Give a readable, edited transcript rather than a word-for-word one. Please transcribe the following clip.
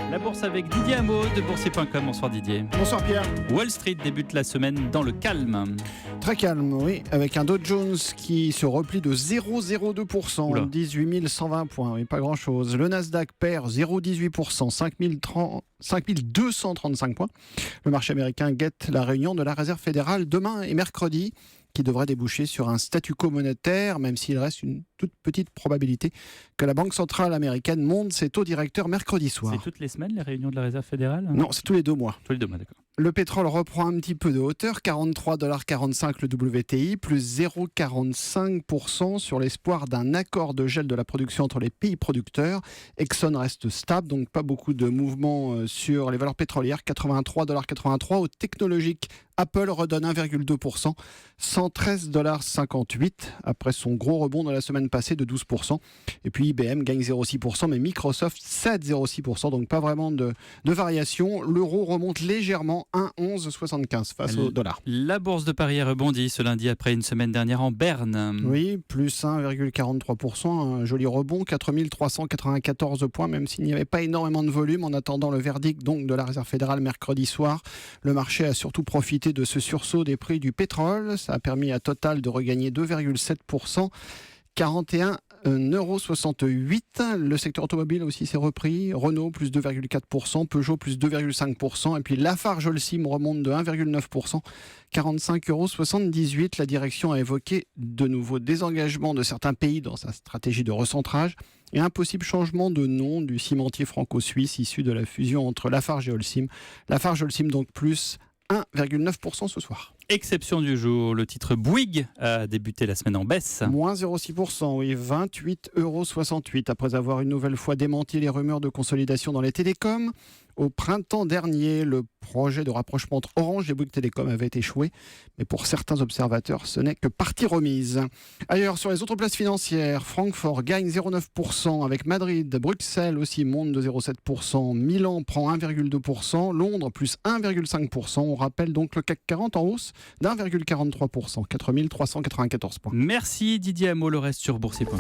La bourse avec Didier Hameau de boursier.com. Bonsoir Didier. Bonsoir Pierre. Wall Street débute la semaine dans le calme. Très calme, oui, avec un Dow Jones qui se replie de 0,02%, Oula. 18 120 points, oui, pas grand-chose. Le Nasdaq perd 0,18%, 5235 points. Le marché américain guette la réunion de la Réserve fédérale demain et mercredi, qui devrait déboucher sur un statu quo monétaire, même s'il reste une toute petite probabilité que la Banque centrale américaine monte ses taux directeurs mercredi soir. C'est toutes les semaines les réunions de la Réserve fédérale ? Non, c'est tous les 2 mois. Tous les 2 mois, d'accord. Le pétrole reprend un petit peu de hauteur, 43,45$ le WTI, plus 0,45% sur l'espoir d'un accord de gel de la production entre les pays producteurs. Exxon reste stable, donc pas beaucoup de mouvement sur les valeurs pétrolières, 83,83$. Au technologique, Apple redonne 1,2%, 113,58$ après son gros rebond de la semaine passée de 12%. Et puis IBM gagne 0,6%, mais Microsoft 7,06%, donc pas vraiment de variation. L'euro remonte légèrement, 1,1175 face au dollar. La bourse de Paris a rebondi ce lundi après une semaine dernière en berne. Oui, plus 1,43%, un joli rebond, 4394 points, même s'il n'y avait pas énormément de volume. En attendant le verdict donc de la Réserve fédérale mercredi soir, le marché a surtout profité de ce sursaut des prix du pétrole. Ça a permis à Total de regagner 2,7%. 41,68€. Le secteur automobile aussi s'est repris. Renault plus 2,4%, Peugeot plus 2,5%. Et puis Lafarge Holcim remonte de 1,9%, 45,78€. La direction a évoqué de nouveaux désengagements de certains pays dans sa stratégie de recentrage et un possible changement de nom du cimentier franco-suisse issu de la fusion entre Lafarge et Holcim. Lafarge Holcim donc plus 1,9% ce soir. Exception du jour, le titre Bouygues a débuté la semaine en baisse. Moins 0,6%, oui, 28,68€ après avoir une nouvelle fois démenti les rumeurs de consolidation dans les télécoms. Au printemps dernier, le projet de rapprochement entre Orange et Bouygues Télécom avait échoué, mais pour certains observateurs, ce n'est que partie remise. Ailleurs, sur les autres places financières, Francfort gagne 0,9%, avec Madrid, Bruxelles aussi monte de 0,7%, Milan prend 1,2%, Londres plus 1,5%. On rappelle donc le CAC 40 en hausse d'1,43%, 4394 points. Merci Didier Hameau, le reste sur boursier.com.